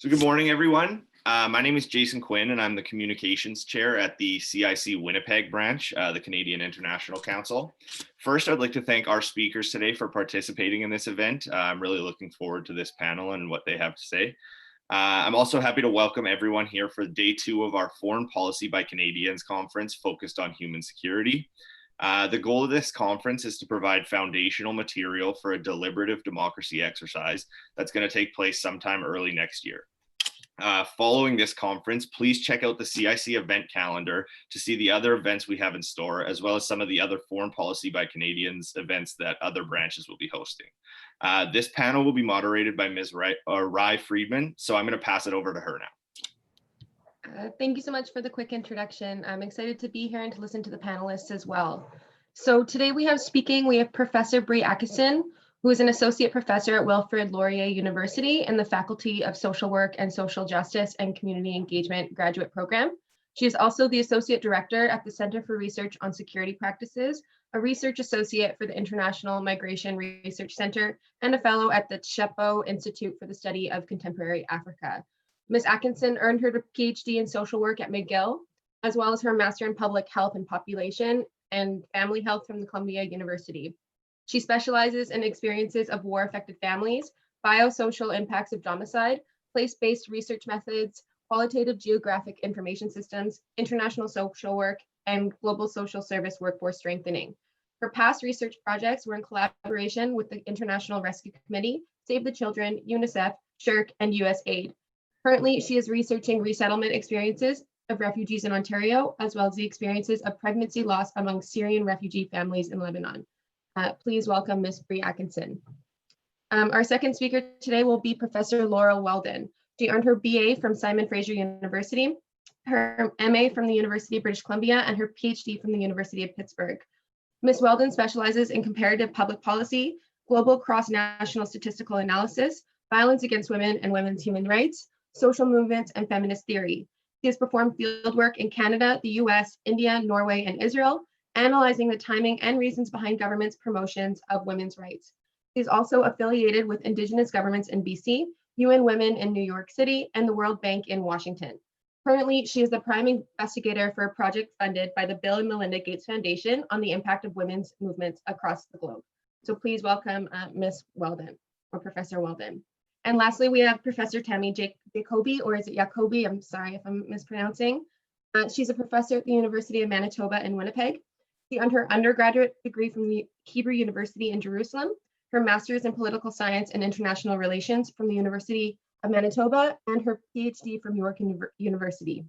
So good morning, everyone. My name is Jason Quinn, and I'm the Communications Chair at the CIC Winnipeg branch, the Canadian International Council. First, I'd like to thank our speakers today for participating in this event. I'm really looking forward to this panel and what they have to say. I'm also happy to welcome everyone here for day 2 of our Foreign Policy by Canadians conference focused on human security. The goal of this conference is to provide foundational material for a deliberative democracy exercise that's going to take place sometime early next year. Following this conference, please check out the CIC event calendar to see the other events we have in store, as well as some of the other Foreign Policy by Canadians events that other branches will be hosting. This panel will be moderated by Ms. Rye Friedman, so I'm going to pass it over to her now. Thank you so much for the quick introduction. I'm excited to be here and to listen to the panelists as well. So today we have Professor Bree Akesson, who is an associate professor at Wilfrid Laurier University in the Faculty of Social Work and Social Justice and Community Engagement graduate program. She is also the associate director at the Center for Research on Security Practices, a research associate for the International Migration Research Center, and a fellow at the Tsheppo Institute for the Study of Contemporary Africa. Ms. Akesson earned her PhD in social work at McGill, as well as her Master in Public Health and Population and Family Health from the Columbia University. She specializes in experiences of war-affected families, biosocial impacts of domicide, place-based research methods, qualitative geographic information systems, international social work, and global social service workforce strengthening. Her past research projects were in collaboration with the International Rescue Committee, Save the Children, UNICEF, SSHRC, and USAID. Currently, she is researching resettlement experiences of refugees in Ontario, as well as the experiences of pregnancy loss among Syrian refugee families in Lebanon. Please welcome Ms. Bree Akesson. Our second speaker today will be Professor Laurel Weldon. She earned her BA from Simon Fraser University, her MA from the University of British Columbia, and her PhD from the University of Pittsburgh. Ms. Weldon specializes in comparative public policy, global cross-national statistical analysis, violence against women and women's human rights, social movements, and feminist theory. She has performed fieldwork in Canada, the US, India, Norway, and Israel, analyzing the timing and reasons behind governments' promotions of women's rights. She is also affiliated with Indigenous governments in BC, UN Women in New York City, and the World Bank in Washington. Currently, she is the prime investigator for a project funded by the Bill and Melinda Gates Foundation on the impact of women's movements across the globe. So please welcome Ms. Weldon, or Professor Weldon. And lastly, we have Professor Tami Jacoby, or is it Jacoby? I'm sorry if I'm mispronouncing. She's a professor at the University of Manitoba in Winnipeg. She earned her undergraduate degree from the Hebrew University in Jerusalem, her master's in political science and international relations from the University of Manitoba, and her PhD from York University.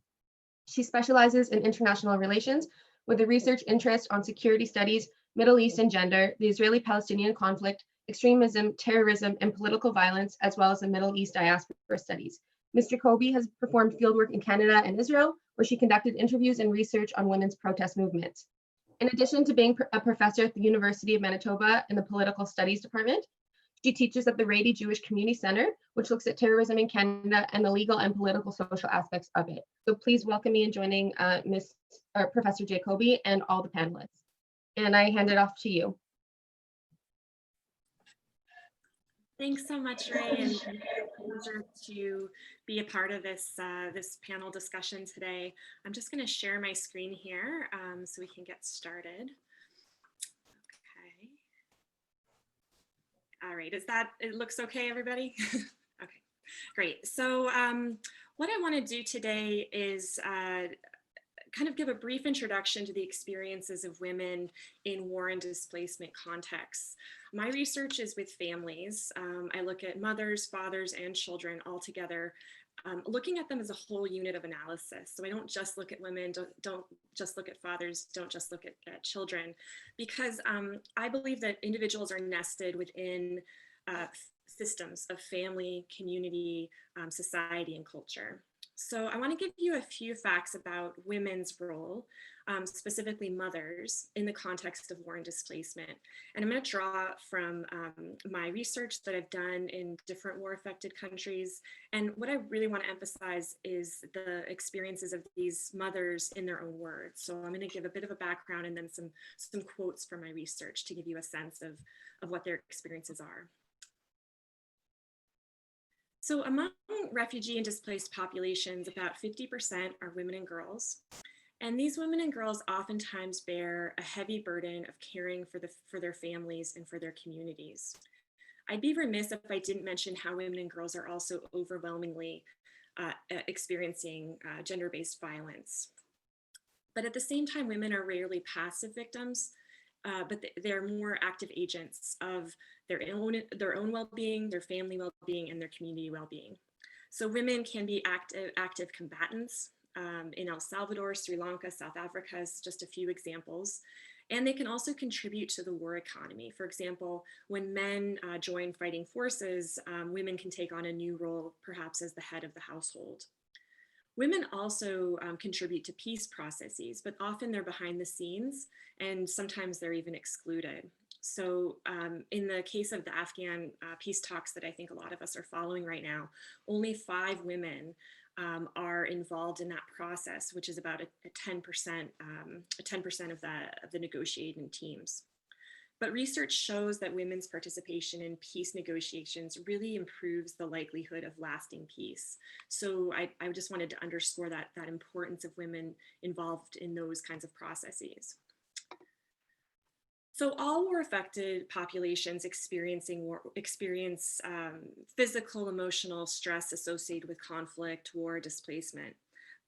She specializes in international relations with a research interest on security studies, Middle East and gender, the Israeli-Palestinian conflict, extremism, terrorism, and political violence, as well as the Middle East diaspora studies. Ms. Jacoby has performed fieldwork in Canada and Israel, where she conducted interviews and research on women's protest movements. In addition to being a professor at the University of Manitoba in the Political Studies Department, she teaches at the Rady Jewish Community Center, which looks at terrorism in Canada and the legal and political social aspects of it. So please welcome me in joining Professor Jacoby and all the panelists. And I hand it off to you. Thanks so much, Ray, and it's a pleasure to be a part of this panel discussion today. I'm just going to share my screen here so we can get started. Okay. All right, it looks okay, everybody? Okay, great. So what I want to do today is kind of give a brief introduction to the experiences of women in war and displacement contexts. My research is with families. I look at mothers, fathers, and children all together, looking at them as a whole unit of analysis. So I don't just look at women, don't just look at fathers, don't just look at children, because I believe that individuals are nested within systems of family, community, society, and culture. So I want to give you a few facts about women's role, specifically mothers, in the context of war and displacement. And I'm going to draw from my research that I've done in different war-affected countries. And what I really want to emphasize is the experiences of these mothers in their own words. So I'm going to give a bit of a background and then some quotes from my research to give you a sense of what their experiences are. So among among refugee and displaced populations, about 50% are women and girls. And these women and girls oftentimes bear a heavy burden of caring for their families and for their communities. I'd be remiss if I didn't mention how women and girls are also overwhelmingly experiencing gender-based violence. But at the same time, women are rarely passive victims, but they're more active agents of their own well-being, their family well-being, and their community well-being. So women can be active combatants in El Salvador, Sri Lanka, South Africa is just a few examples. And they can also contribute to the war economy. For example, when men join fighting forces, women can take on a new role, perhaps as the head of the household. Women also contribute to peace processes, but often they're behind the scenes and sometimes they're even excluded. So in the case of the Afghan peace talks that I think a lot of us are following right now, only 5 women are involved in that process, which is about a 10% of the negotiating teams. But research shows that women's participation in peace negotiations really improves the likelihood of lasting peace. So I just wanted to underscore that importance of women involved in those kinds of processes. So all war-affected populations experience physical, emotional stress associated with conflict, war, displacement.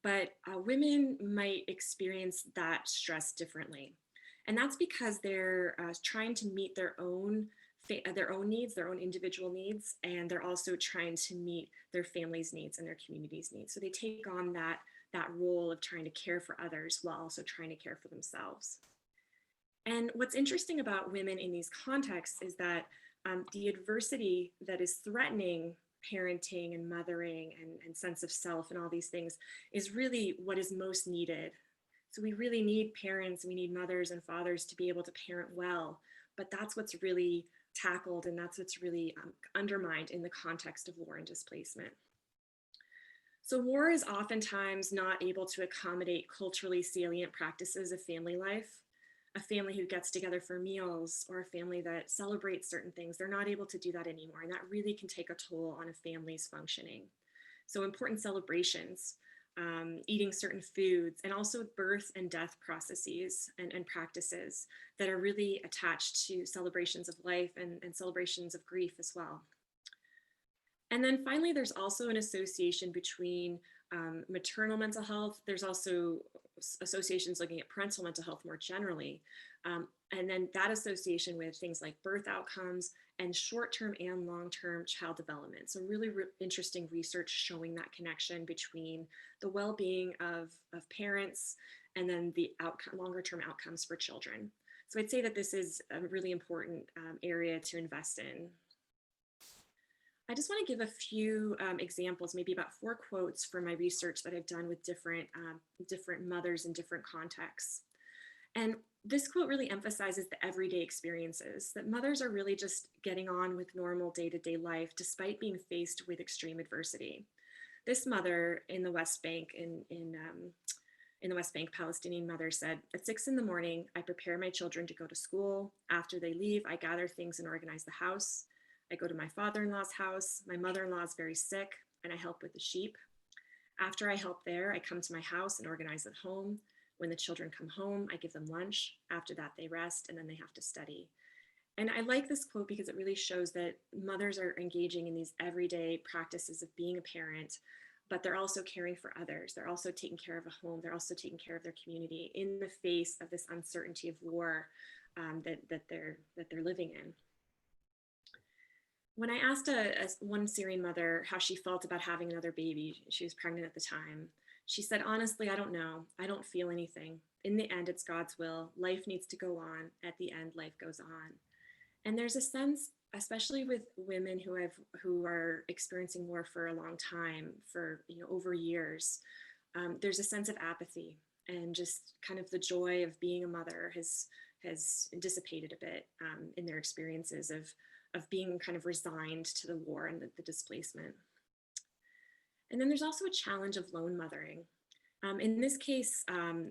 But women might experience that stress differently. And that's because they're trying to meet their own needs, their own individual needs, and they're also trying to meet their family's needs and their community's needs. So they take on that role of trying to care for others while also trying to care for themselves. And what's interesting about women in these contexts is that the adversity that is threatening parenting and mothering and sense of self and all these things is really what is most needed. So we really need parents, we need mothers and fathers to be able to parent well, but that's what's really tackled and that's what's really undermined in the context of war and displacement. So war is oftentimes not able to accommodate culturally salient practices of family life. A family who gets together for meals or a family that celebrates certain things, they're not able to do that anymore. And that really can take a toll on a family's functioning. So important celebrations, eating certain foods, and also birth and death processes and practices that are really attached to celebrations of life and celebrations of grief as well. And then finally, there's also an association between maternal mental health. There's also associations looking at parental mental health more generally. And then that association with things like birth outcomes and short-term and long-term child development. So really interesting research showing that connection between the well-being of parents and then the longer-term outcomes for children. So I'd say that this is a really important area to invest in. I just want to give a few examples, maybe about 4 quotes from my research that I've done with different mothers in different contexts. And this quote really emphasizes the everyday experiences, that mothers are really just getting on with normal day-to-day life despite being faced with extreme adversity. This mother in the West Bank, in the West Bank, Palestinian mother said, "At 6 in the morning, I prepare my children to go to school. After they leave, I gather things and organize the house. I go to my father-in-law's house. My mother-in-law is very sick and I help with the sheep. After I help there, I come to my house and organize at home. When the children come home, I give them lunch. After that, they rest and then they have to study." And I like this quote because it really shows that mothers are engaging in these everyday practices of being a parent, but they're also caring for others. They're also taking care of a home. They're also taking care of their community in the face of this uncertainty of war that they're living in. When I asked one Syrian mother how she felt about having another baby, she was pregnant at the time, she said, "Honestly, I don't know. I don't feel anything. In the end, it's God's will. Life needs to go on. At the end, life goes on." And there's a sense, especially with women who are experiencing war for a long time, for over years, there's a sense of apathy and just kind of the joy of being a mother has dissipated a bit in their experiences of being kind of resigned to the war and the displacement. And then there's also a challenge of lone mothering. In this case,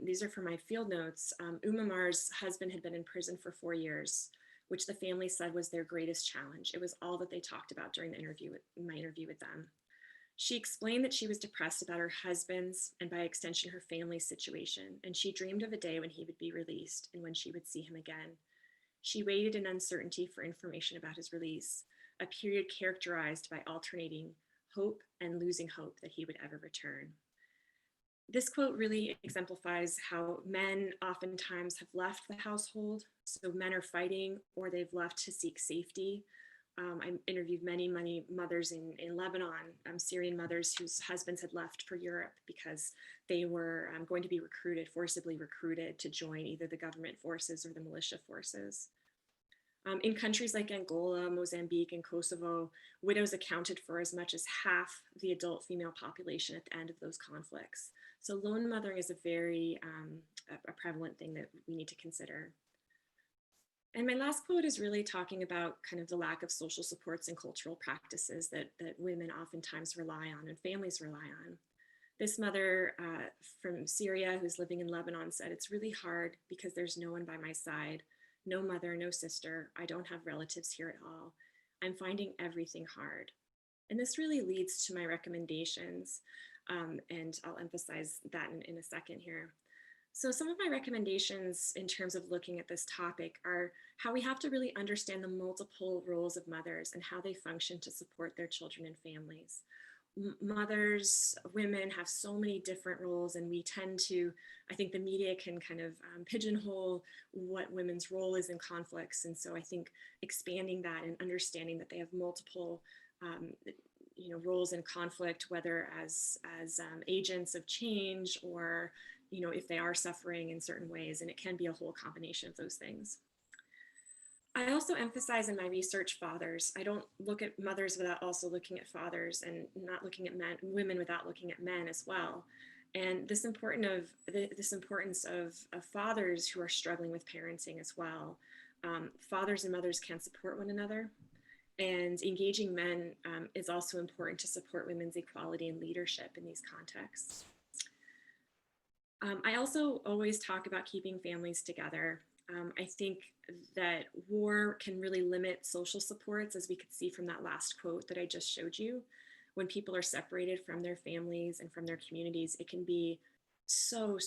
these are from my field notes, Umamar's husband had been in prison for 4 years, which the family said was their greatest challenge. It was all that they talked about during my interview with them. She explained that she was depressed about her husband's and by extension her family's situation, and she dreamed of a day when he would be released and when she would see him again. She waited in uncertainty for information about his release, a period characterized by alternating hope and losing hope that he would ever return. This quote really exemplifies how men oftentimes have left the household. So men are fighting or they've left to seek safety. I interviewed many mothers in Lebanon, Syrian mothers whose husbands had left for Europe because they were going to be forcibly recruited to join either the government forces or the militia forces. In countries like Angola, Mozambique, and Kosovo, widows accounted for as much as half the adult female population at the end of those conflicts. So lone mothering is a very a prevalent thing that we need to consider. And my last quote is really talking about kind of the lack of social supports and cultural practices that women oftentimes rely on and families rely on. This mother from Syria who's living in Lebanon said, "It's really hard because there's no one by my side, no mother, no sister. I don't have relatives here at all. I'm finding everything hard." And this really leads to my recommendations. And I'll emphasize that in a second here. So some of my recommendations in terms of looking at this topic are how we have to really understand the multiple roles of mothers and how they function to support their children and families. Mothers, women have so many different roles, and we tend to, I think the media can kind of pigeonhole what women's role is in conflicts. And so I think expanding that and understanding that they have multiple roles in conflict, whether as agents of change or if they are suffering in certain ways, and it can be a whole combination of those things. I also emphasize in my research fathers. I don't look at mothers without also looking at fathers, and not looking at women without looking at men as well. And this importance of fathers who are struggling with parenting as well. Fathers and mothers can support one another, and engaging men is also important to support women's equality and leadership in these contexts. I also always talk about keeping families together. I think that war can really limit social supports, as we could see from that last quote that I just showed you. When people are separated from their families and from their communities, it can be so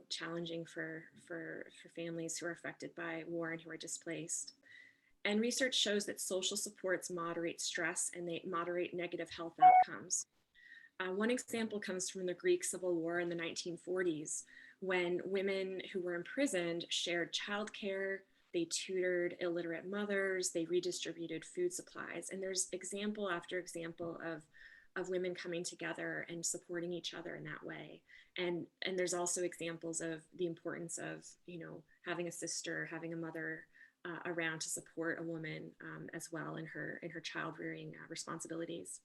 challenging for families who are affected by war and who are displaced. And research shows that social supports moderate stress and they moderate negative health outcomes. One example comes from the Greek Civil War in the 1940s, when women who were imprisoned shared childcare, they tutored illiterate mothers, they redistributed food supplies. And there's example after example of women coming together and supporting each other in that way. And there's also examples of the importance of, having a sister, having a mother around to support a woman as well in her child rearing responsibilities.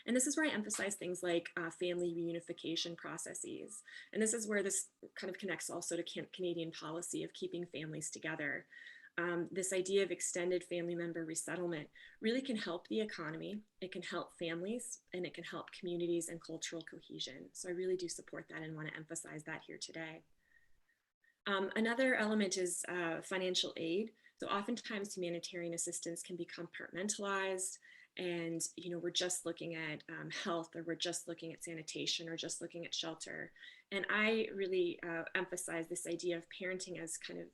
And this is where I emphasize things like family reunification processes. And this is where this kind of connects also to Canadian policy of keeping families together. This idea of extended family member resettlement really can help the economy, it can help families, and it can help communities and cultural cohesion. So I really do support that and want to emphasize that here today. Another element is financial aid. So oftentimes humanitarian assistance can be compartmentalized, and we're just looking at health, or we're just looking at sanitation, or just looking at shelter. And I really emphasize this idea of parenting as kind of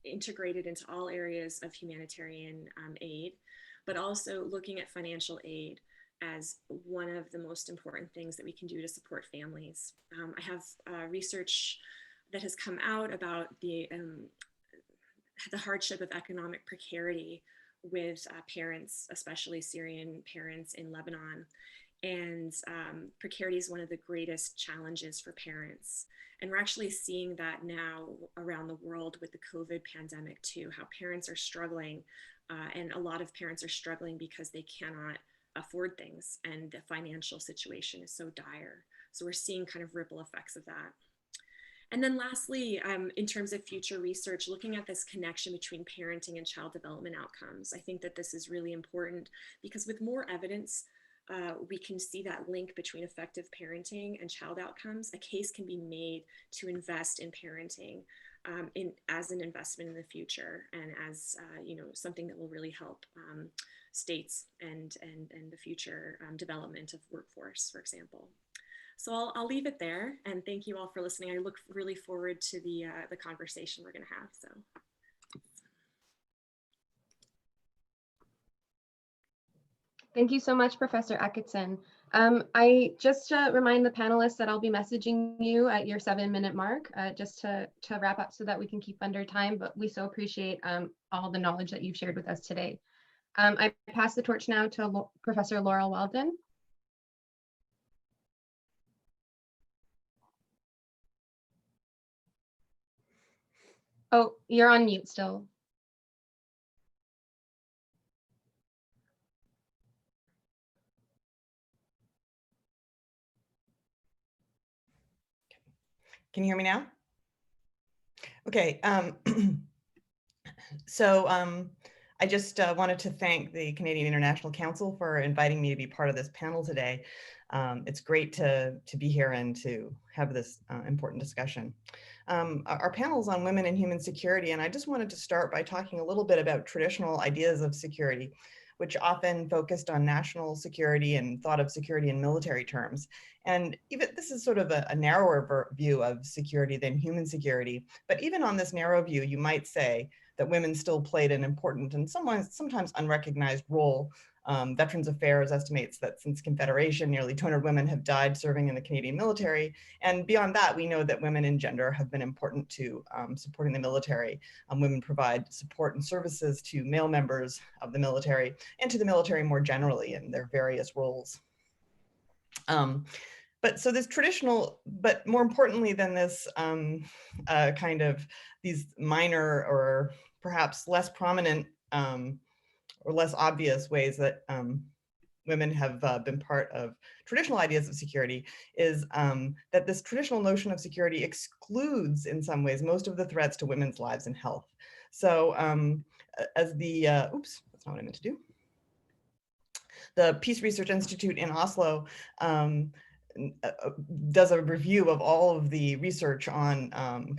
integrated into all areas of humanitarian aid, but also looking at financial aid as one of the most important things that we can do to support families. I have research that has come out about the hardship of economic precarity with parents, especially Syrian parents in Lebanon. And precarity is one of the greatest challenges for parents. And we're actually seeing that now around the world with the COVID pandemic too, how parents are struggling. And a lot of parents are struggling because they cannot afford things, and the financial situation is so dire. So we're seeing kind of ripple effects of that. And then lastly, in terms of future research, looking at this connection between parenting and child development outcomes. I think that this is really important because with more evidence, we can see that link between effective parenting and child outcomes. A case can be made to invest in parenting as an investment in the future, and as something that will really help states and the future development of workforce, for example. So I'll leave it there, and thank you all for listening. I look really forward to the conversation we're going to have. So. Thank you so much, Professor Akesson. I just remind the panelists that I'll be messaging you at your 7-minute mark, just to wrap up so that we can keep under time, but we so appreciate all the knowledge that you've shared with us today. I pass the torch now to Professor Laurel Weldon. Oh, you're on mute still. Can you hear me now? Okay. So I just wanted to thank the Canadian International Council for inviting me to be part of this panel today. It's great to be here and to have this important discussion. Our panel is on women and human security, and I just wanted to start by talking a little bit about traditional ideas of security, which often focused on national security and thought of security in military terms. And even this is sort of a narrower view of security than human security. But even on this narrow view, you might say that women still played an important and sometimes unrecognized role. Veterans Affairs estimates that since Confederation, nearly 200 women have died serving in the Canadian military. And beyond that, we know that women in gender have been important to supporting the military. Women provide support and services to male members of the military and to the military more generally in their various roles. But so this traditional, but more importantly than this kind of these minor or perhaps less prominent or less obvious ways that women have been part of traditional ideas of security is that this traditional notion of security excludes in some ways most of the threats to women's lives and health. So as the, oops, that's not what I meant to do. The Peace Research Institute in Oslo does a review of all of the research on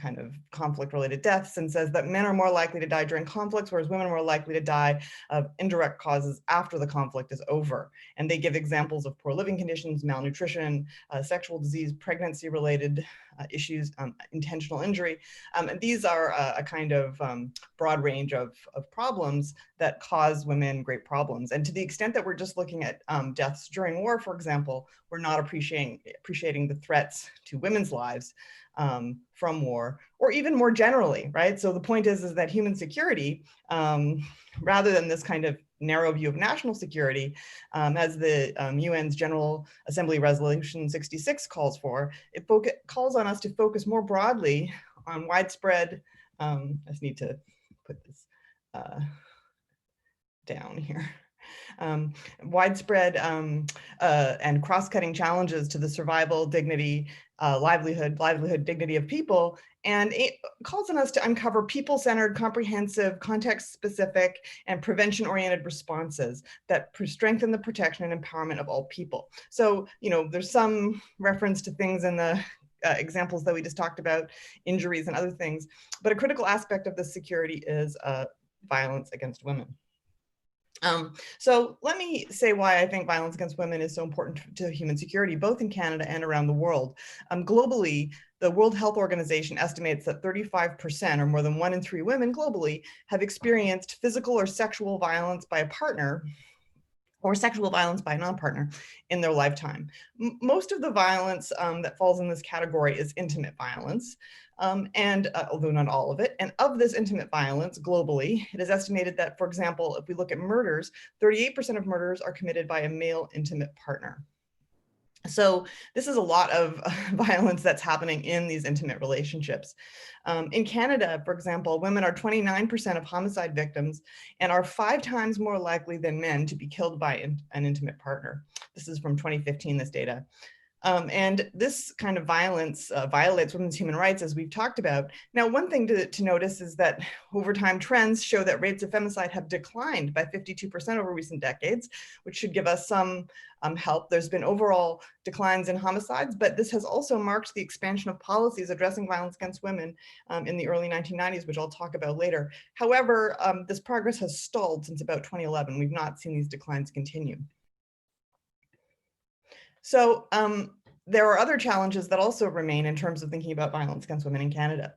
kind of conflict-related deaths and says that men are more likely to die during conflicts, whereas women are more likely to die of indirect causes after the conflict is over. And they give examples of poor living conditions, malnutrition, sexual disease, pregnancy-related issues, intentional injury. And these are a kind of broad range of problems that cause women great problems. And to the extent that we're just looking at deaths during war, for example, we're not appreciating the threats to women's lives from war, or even more generally, right? So the point is that human security, rather than this kind of narrow view of national security, as the UN's General Assembly Resolution 66 calls for, it calls on us to focus more broadly on widespread, I just need to put this down here. Widespread and cross-cutting challenges to the survival, dignity, livelihood, dignity of people, and it calls on us to uncover people-centered, comprehensive, context-specific, and prevention-oriented responses that strengthen the protection and empowerment of all people. So, you know, there's some reference to things in the examples that we just talked about, injuries and other things, but a critical aspect of this security is violence against women. So let me say why I think violence against women is so important to human security, both in Canada and around the world. Globally, the World Health Organization estimates that 35%, or more than 1 in 3 women globally, have experienced physical or sexual violence by a partner or sexual violence by a non-partner in their lifetime. Most of the violence that falls in this category is intimate violence, although not all of it. And of this intimate violence globally, it is estimated that, for example, if we look at murders, 38% of murders are committed by a male intimate partner. So this is a lot of violence that's happening in these intimate relationships. In Canada, for example, women are 29% of homicide victims and are 5 times more likely than men to be killed by an intimate partner. This is from 2015, this data. And this kind of violence violates women's human rights, as we've talked about. Now, one thing to notice is that over time trends show that rates of femicide have declined by 52% over recent decades, which should give us some help. There's been overall declines in homicides, but this has also marked the expansion of policies addressing violence against women in the early 1990s, which I'll talk about later. However, this progress has stalled since about 2011. We've not seen these declines continue. So there are other challenges that also remain in terms of thinking about violence against women in Canada.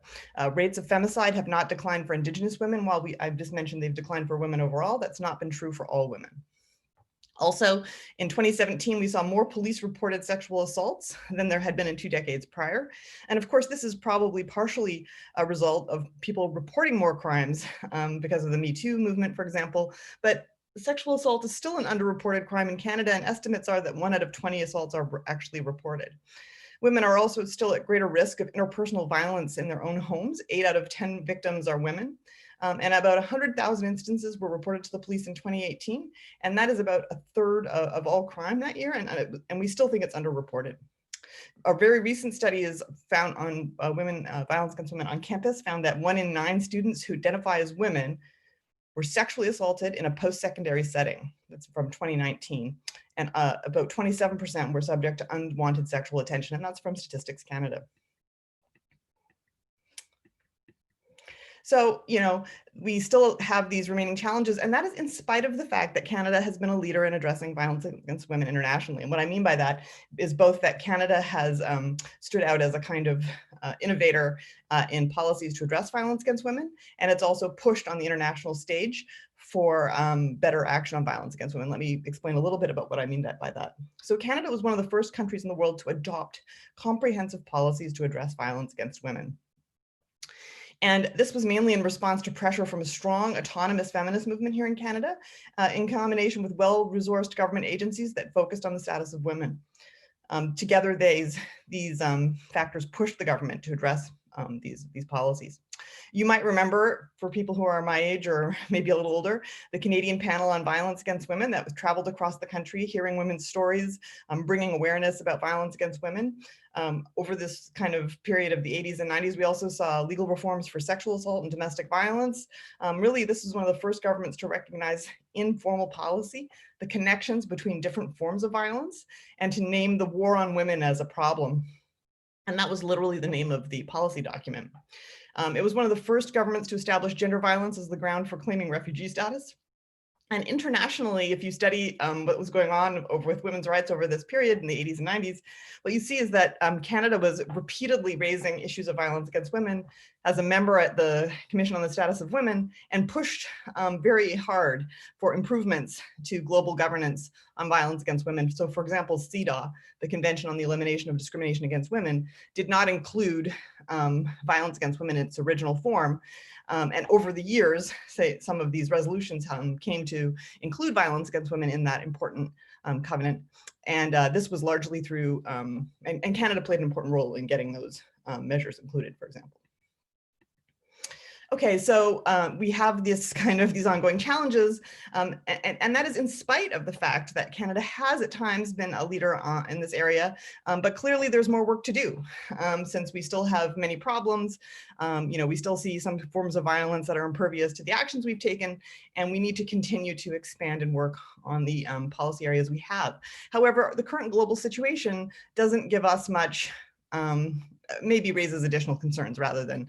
Rates of femicide have not declined for Indigenous women, while I've just mentioned they've declined for women overall. That's not been true for all women. Also, in 2017, we saw more police reported sexual assaults than there had been in 2 decades prior. And of course, this is probably partially a result of people reporting more crimes because of the Me Too movement, for example. But sexual assault is still an underreported crime in Canada, and estimates are that 1 out of 20 assaults are actually reported. Women are also still at greater risk of interpersonal violence in their own homes. 8 out of 10 victims are women. And about 100,000 instances were reported to the police in 2018. And that is about a third of all crime that year. And we still think it's underreported. A very recent study is found on violence against women on campus, found that 1 in 9 students who identify as women were sexually assaulted in a post-secondary setting. That's from 2019. And about 27% were subject to unwanted sexual attention. And that's from Statistics Canada. So, we still have these remaining challenges, and that is in spite of the fact that Canada has been a leader in addressing violence against women internationally. And what I mean by that is both that Canada has stood out as a kind of innovator in policies to address violence against women, and it's also pushed on the international stage for better action on violence against women. Let me explain a little bit about what I mean by that. So Canada was one of the first countries in the world to adopt comprehensive policies to address violence against women. And this was mainly in response to pressure from a strong autonomous feminist movement here in Canada, in combination with well-resourced government agencies that focused on the status of women. Together, these factors pushed the government to address these policies. You might remember, for people who are my age or maybe a little older, the Canadian panel on violence against women that was traveled across the country, hearing women's stories, bringing awareness about violence against women. Over this kind of period of the 80s and 90s, we also saw legal reforms for sexual assault and domestic violence. Really, this is one of the first governments to recognize in formal policy the connections between different forms of violence and to name the war on women as a problem. And that was literally the name of the policy document. It was one of the first governments to establish gender violence as the ground for claiming refugee status. And internationally, if you study what was going on with women's rights over this period in the 80s and 90s, what you see is that Canada was repeatedly raising issues of violence against women as a member at the Commission on the Status of Women, and pushed very hard for improvements to global governance on violence against women. So for example, CEDAW, the Convention on the Elimination of Discrimination Against Women, did not include violence against women in its original form. And over the years, some of these resolutions came to include violence against women in that important covenant. And this was largely through, and Canada played an important role in getting those measures included, for example. Okay, so we have these ongoing challenges, and that is in spite of the fact that Canada has at times been a leader in this area, but clearly there's more work to do, since we still have many problems. We still see some forms of violence that are impervious to the actions we've taken, and we need to continue to expand and work on the policy areas we have. However, the current global situation doesn't give us much, maybe raises additional concerns rather than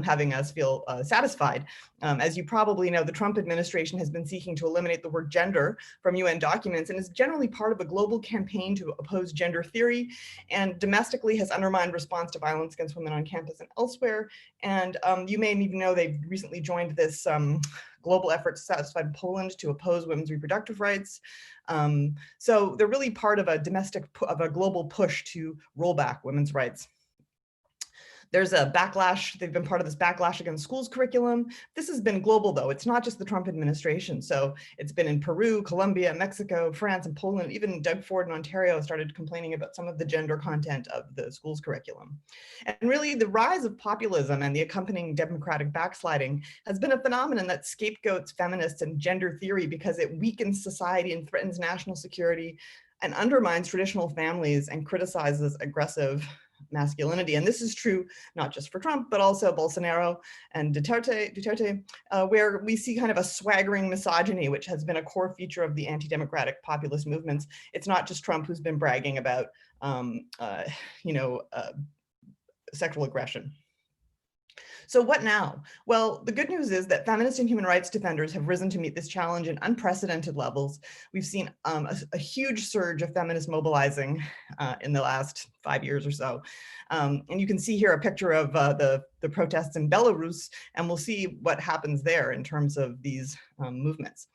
having us feel satisfied. As you probably know, the Trump administration has been seeking to eliminate the word gender from UN documents, and is generally part of a global campaign to oppose gender theory, and domestically has undermined response to violence against women on campus and elsewhere. And you may even know they've recently joined this global effort to satisfy Poland to oppose women's reproductive rights. So they're really part of a global push to roll back women's rights. There's a backlash. They've been part of this backlash against schools curriculum. This has been global, though. It's not just the Trump administration. So it's been in Peru, Colombia, Mexico, France, and Poland. Even Doug Ford in Ontario started complaining about some of the gender content of the schools curriculum. And really, the rise of populism and the accompanying democratic backsliding has been a phenomenon that scapegoats feminists and gender theory because it weakens society and threatens national security. and undermines traditional families and criticizes aggressive masculinity. And this is true not just for Trump, but also Bolsonaro and Duterte, where we see kind of a swaggering misogyny, which has been a core feature of the anti-democratic populist movements. It's not just Trump who's been bragging about, sexual aggression. So what now? Well, the good news is that feminist and human rights defenders have risen to meet this challenge in unprecedented levels. We've seen a huge surge of feminists mobilizing in the last 5 years or so. And you can see here a picture of the protests in Belarus, and we'll see what happens there in terms of these movements.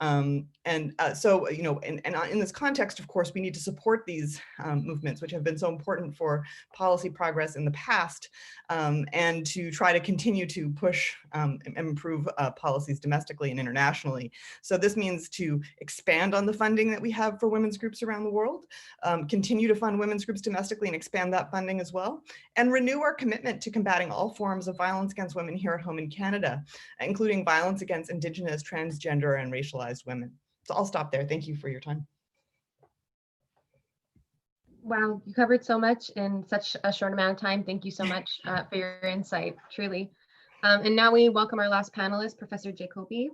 So, in this context, of course, we need to support these movements, which have been so important for policy progress in the past, and to try to continue to push and improve policies domestically and internationally. So this means to expand on the funding that we have for women's groups around the world, continue to fund women's groups domestically and expand that funding as well, and renew our commitment to combating all forms of violence against women here at home in Canada, including violence against Indigenous, transgender, and racialized women. So I'll stop there. Thank you for your time. Wow, you covered so much in such a short amount of time. Thank you so much for your insight, truly. And now we welcome our last panelist, Professor Jacoby.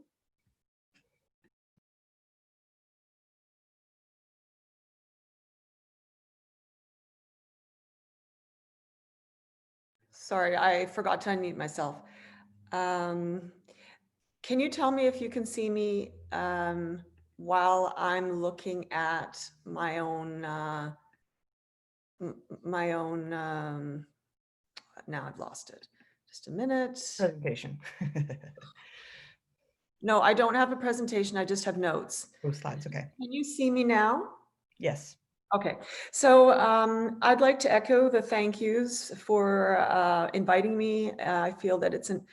Sorry, I forgot to unmute myself. Can you tell me if you can see me while I'm looking at my own, now I've lost it. Just a minute. Presentation. No, I don't have a presentation. I just have notes. Those slides, okay. Can you see me now? Yes. Okay, so I'd like to echo the thank yous for inviting me. I feel that it's an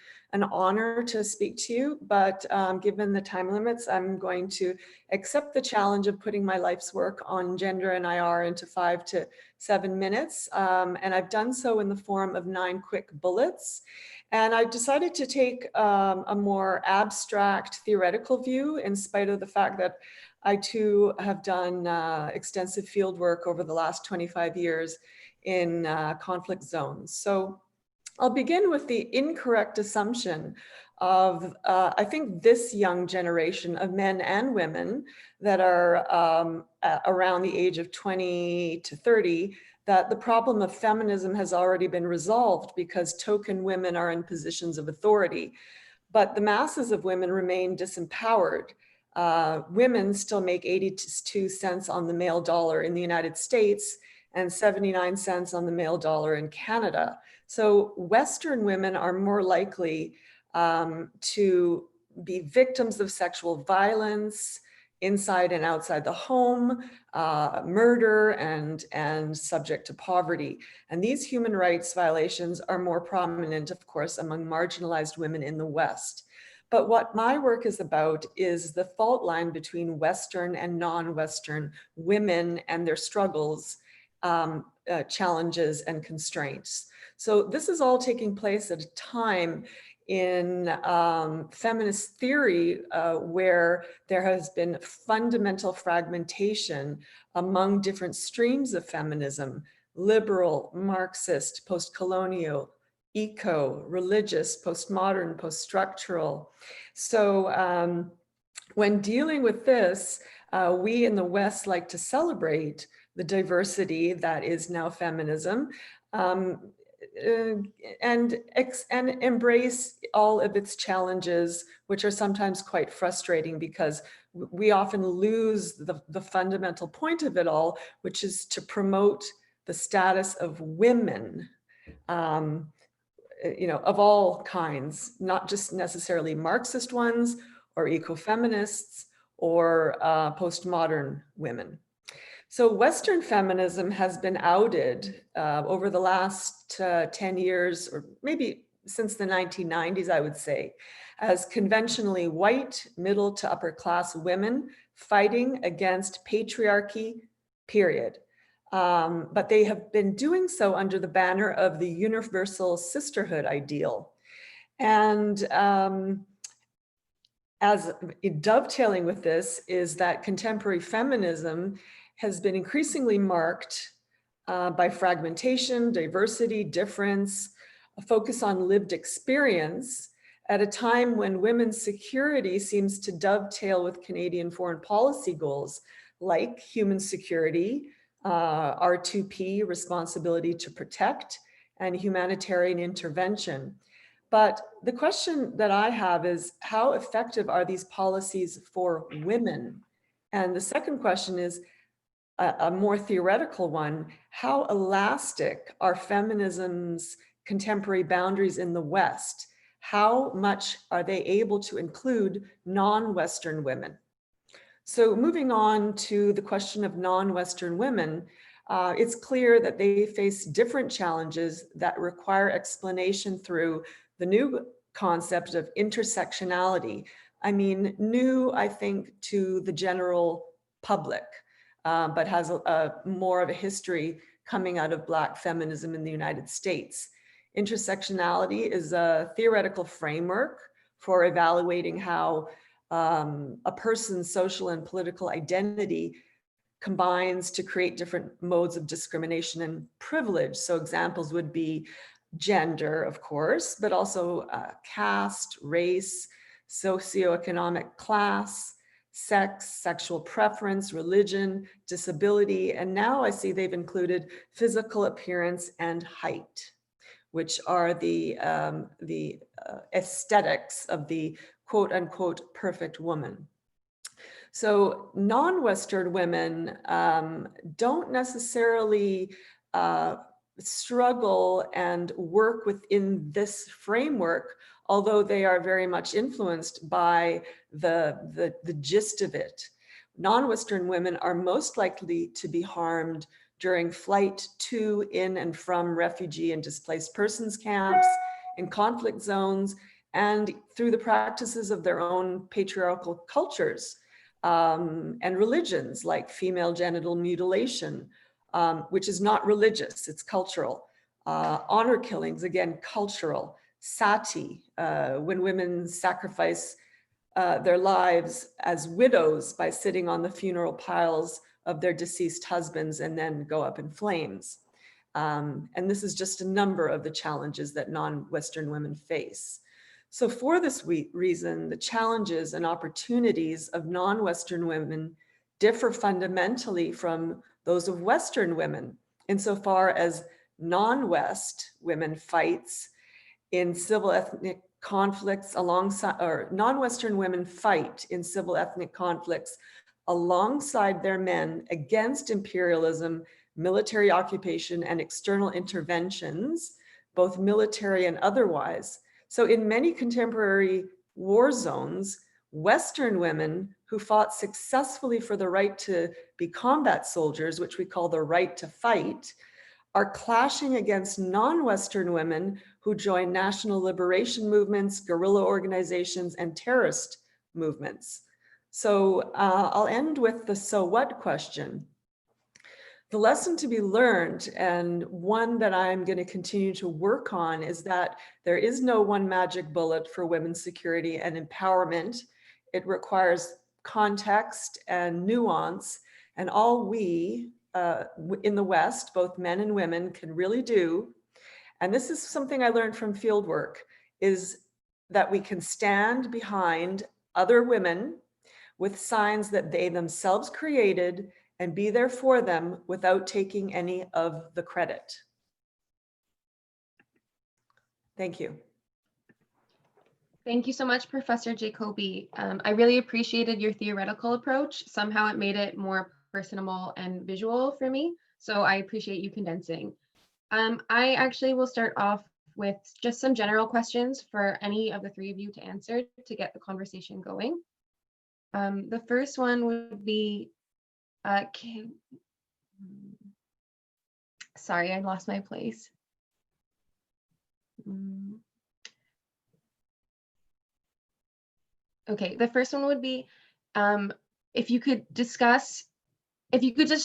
honor to speak to you, but given the time limits, I'm going to accept the challenge of putting my life's work on gender and IR into 5 to 7 minutes. And I've done so in the form of 9 quick bullets. And I've decided to take a more abstract theoretical view, in spite of the fact that I too have done extensive field work over the last 25 years in conflict zones. So I'll begin with the incorrect assumption of, I think, this young generation of men and women that are around the age of 20 to 30, that the problem of feminism has already been resolved because token women are in positions of authority. But the masses of women remain disempowered. Women still make 82 cents on the male dollar in the United States and 79 cents on the male dollar in Canada. So Western women are more likely to be victims of sexual violence inside and outside the home, murder, and subject to poverty. And these human rights violations are more prominent, of course, among marginalized women in the West. But what my work is about is the fault line between Western and non-Western women and their struggles, challenges, and constraints. So this is all taking place at a time in feminist theory where there has been fundamental fragmentation among different streams of feminism: liberal, Marxist, post-colonial, eco, religious, postmodern, post-structural. So when dealing with this, we in the West like to celebrate the diversity that is now feminism, and embrace all of its challenges, which are sometimes quite frustrating because we often lose the fundamental point of it all, which is to promote the status of women, of all kinds, not just necessarily Marxist ones or ecofeminists or postmodern women. So Western feminism has been outed over the last 10 years, or maybe since the 1990s, I would say, as conventionally white, middle to upper class women fighting against patriarchy, period. But they have been doing so under the banner of the universal sisterhood ideal. And as dovetailing with this is that contemporary feminism has been increasingly marked by fragmentation, diversity, difference, a focus on lived experience at a time when women's security seems to dovetail with Canadian foreign policy goals like human security, R2P, responsibility to protect, and humanitarian intervention. But the question that I have is, how effective are these policies for women? And the second question is a more theoretical one. How elastic are feminism's contemporary boundaries in the West? How much are they able to include non-Western women? So moving on to the question of non-Western women, it's clear that they face different challenges that require explanation through the new concept of intersectionality. I mean, new, I think, to the general public, but has more of a history coming out of Black feminism in the United States. Intersectionality is a theoretical framework for evaluating how a person's social and political identity combines to create different modes of discrimination and privilege. So examples would be gender, of course, but also caste, race, socioeconomic class, sex, sexual preference, religion, disability, and now I see they've included physical appearance and height, which are the aesthetics of the quote unquote perfect woman. So non-Western women don't necessarily struggle and work within this framework, although they are very much influenced by the gist of it. Non-Western women are most likely to be harmed during flight to, in, and from refugee and displaced persons camps, in conflict zones, and through the practices of their own patriarchal cultures and religions like female genital mutilation, which is not religious, it's cultural. Honor killings, again, cultural. Sati, when women sacrifice their lives as widows by sitting on the funeral piles of their deceased husbands and then go up in flames. And this is just a number of the challenges that non-Western women face. So for this reason, the challenges and opportunities of non-Western women differ fundamentally from those of Western women, insofar as non-West women fights in civil ethnic conflicts alongside, or non-Western women fight in civil ethnic conflicts alongside their men against imperialism, military occupation, and external interventions, both military and otherwise. So in many contemporary war zones, Western women who fought successfully for the right to be combat soldiers, which we call the right to fight, are clashing against non-Western women who join national liberation movements, guerrilla organizations, and terrorist movements. So I'll end with the so what question. The lesson to be learned, and one that I'm going to continue to work on, is that there is no one magic bullet for women's security and empowerment. It requires context and nuance, and all we in the West, both men and women, can really do, and this is something I learned from field work, is that we can stand behind other women with signs that they themselves created and be there for them without taking any of the credit. Thank you. Thank you so much, Professor Jacoby. I really appreciated your theoretical approach. Somehow it made it more personable and visual for me. So I appreciate you condensing. I actually will start off with just some general questions for any of the three of you to answer to get the conversation going. The first one would be, sorry, I lost my place. Okay, the first one would be, if you could just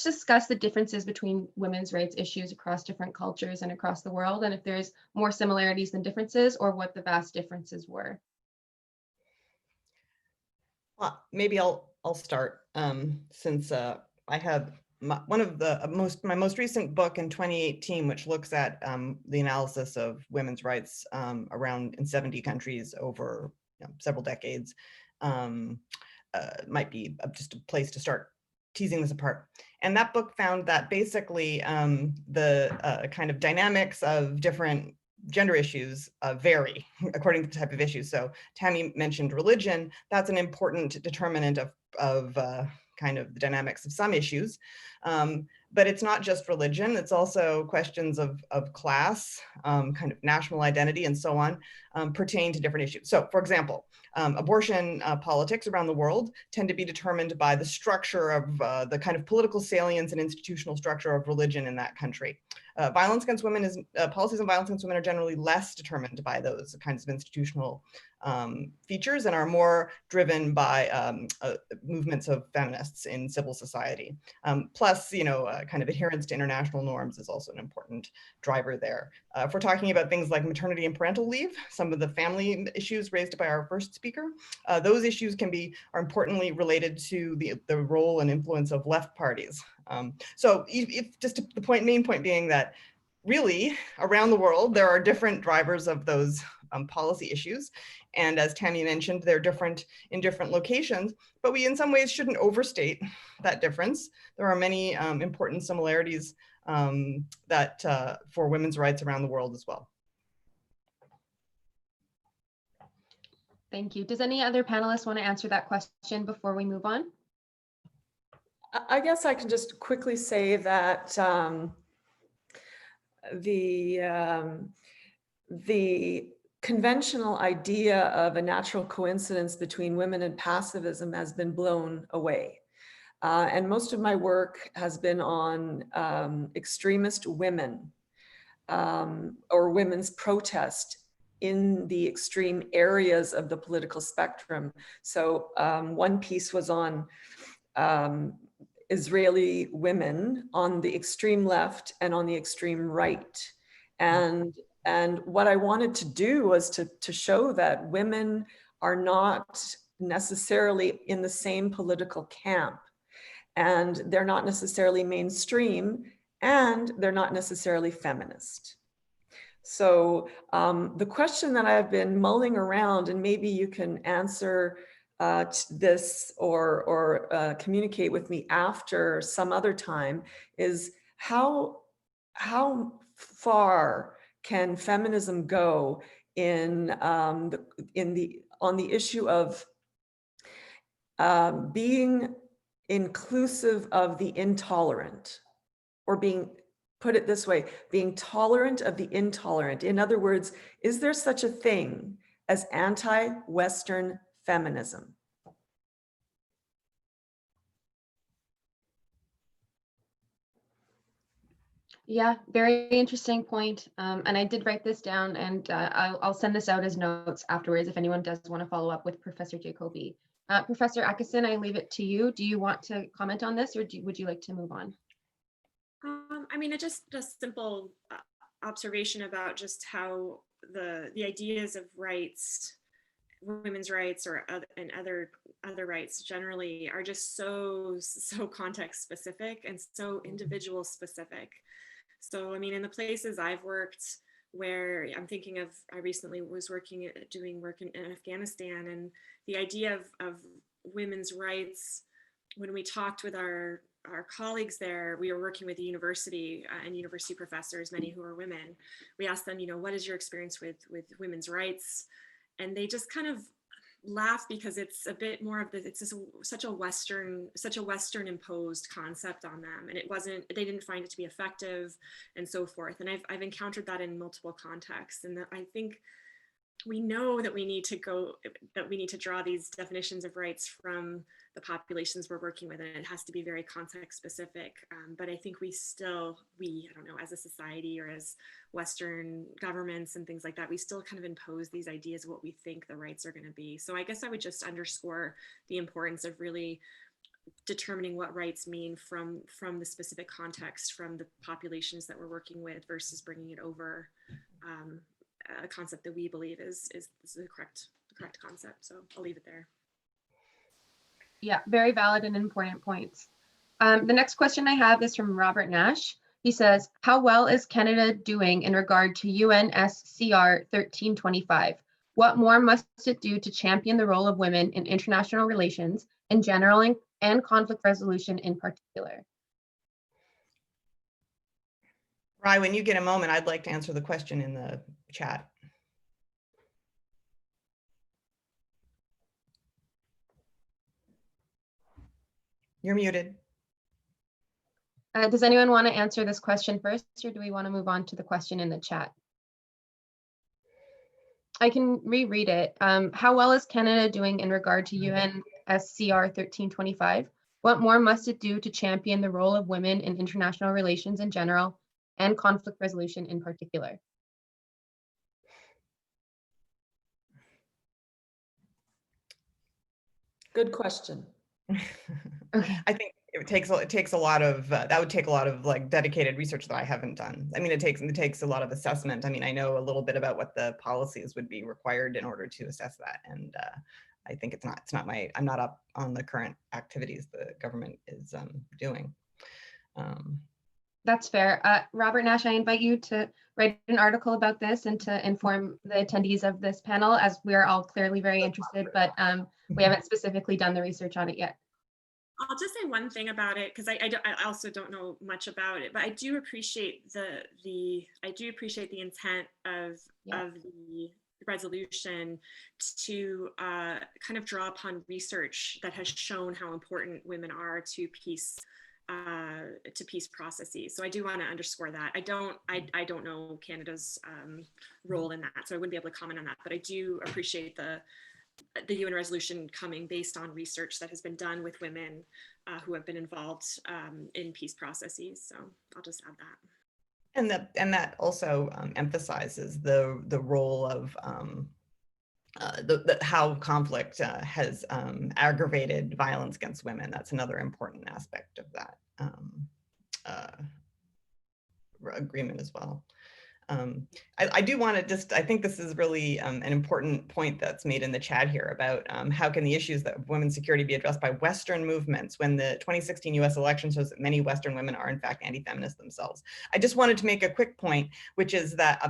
discuss the differences between women's rights issues across different cultures and across the world, and if there's more similarities than differences, or what the vast differences were. Well, maybe I'll start since I have one of the my most recent book in 2018, which looks at the analysis of women's rights around in 70 countries over several decades, might be just a place to start teasing this apart. And that book found that basically the kind of dynamics of different gender issues vary according to the type of issues. So Tami mentioned religion. That's an important determinant of kind of the dynamics of some issues. But it's not just religion, it's also questions of class, kind of national identity and so on, pertain to different issues. So for example, abortion politics around the world tend to be determined by the structure of the kind of political salience and institutional structure of religion in that country. Violence against women is, policies on violence against women are generally less determined by those kinds of institutional features and are more driven by movements of feminists in civil society. Plus, kind of adherence to international norms is also an important driver there. If we're talking about things like maternity and parental leave, some of the family issues raised by our first speaker, those issues are importantly related to the role and influence of left parties. So if just the main point being that really around the world, there are different drivers of those policy issues. And as Tami mentioned, they're different in different locations, but we in some ways shouldn't overstate that difference. There are many important similarities that for women's rights around the world as well. Thank you. Does any other panelists want to answer that question before we move on? I guess I can just quickly say that the conventional idea of a natural coincidence between women and pacifism has been blown away. And most of my work has been on extremist women or women's protest in the extreme areas of the political spectrum. So one piece was on Israeli women on the extreme left and on the extreme right. And what I wanted to do was to show that women are not necessarily in the same political camp, and they're not necessarily mainstream, and they're not necessarily feminist. So the question that I've been mulling around, and maybe you can answer this or communicate with me after some other time, is how far can feminism go on the issue of being inclusive of the intolerant, or put it this way, being tolerant of the intolerant. In other words, is there such a thing as anti-Western feminism? Yeah, very interesting point. And I did write this down, and I'll send this out as notes afterwards if anyone does want to follow up with Professor Jacoby. Professor Akesson, I leave it to you. Do you want to comment on this, or would you like to move on? I mean, just a simple observation about just how the ideas of rights, women's rights, and other rights generally are just so context specific and so individual specific. So, I mean, in the places I've worked, where I'm thinking of, I recently was doing work in Afghanistan, and the idea of women's rights, when we talked with our colleagues there, we were working with the university and university professors, many who are women. We asked them, what is your experience with women's rights? And they just kind of laugh, because it's a bit more of it's just such a Western imposed concept on them, and they didn't find it to be effective, and so forth. And I've encountered that in multiple contexts, and I think we know that we need to draw these definitions of rights from the populations we're working with, and it has to be very context specific. But I think I don't know, as a society or as Western governments and things like that, we still kind of impose these ideas of what we think the rights are going to be. So I guess I would just underscore the importance of really determining what rights mean from the specific context, from the populations that we're working with, versus bringing it over a concept that we believe is the correct concept. So I'll leave it there. Yeah, very valid and important points. The next question I have is from Robert Nash. He says, how well is Canada doing in regard to UNSCR 1325? What more must it do to champion the role of women in international relations in general and conflict resolution in particular? Rye, when you get a moment, I'd like to answer the question in the chat. You're muted. Does anyone want to answer this question first, or do we want to move on to the question in the chat? I can reread it. How well is Canada doing in regard to UNSCR 1325? What more must it do to champion the role of women in international relations in general and conflict resolution in particular? Good question. Okay. I think it takes a lot of that would take a lot of like dedicated research that I haven't done. I mean, it takes a lot of assessment. I mean, I know a little bit about what the policies would be required in order to assess that, and I think I'm not up on the current activities the government is doing. That's fair. Robert Nash, I invite you to write an article about this and to inform the attendees of this panel, as we are all clearly very interested, but we haven't specifically done the research on it yet. I'll just say one thing about it, because I also don't know much about it, but I do appreciate the intent of the resolution to kind of draw upon research that has shown how important women are to peace processes. So I do want to underscore that. I don't know Canada's role in that, so I wouldn't be able to comment on that, but I do appreciate the UN resolution coming based on research that has been done with women who have been involved in peace processes. So I'll just add that. And that also emphasizes the role of how conflict has aggravated violence against women. That's another important aspect of that agreement as well. I do want to just, I think this is really an important point that's made in the chat here about how can the issues of women's security be addressed by Western movements when the 2016 US election shows that many Western women are in fact anti-feminist themselves. I just wanted to make a quick point, which is that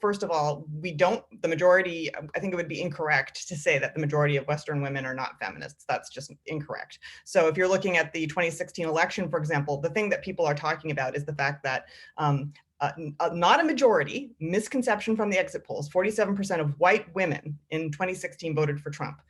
first of all, the majority, I think it would be incorrect to say that the majority of Western women are not feminists. That's just incorrect. So if you're looking at the 2016 election, for example, the thing that people are talking about is the fact that not a majority, misconception from the exit polls, 47% of white women in 2016 voted for Trump.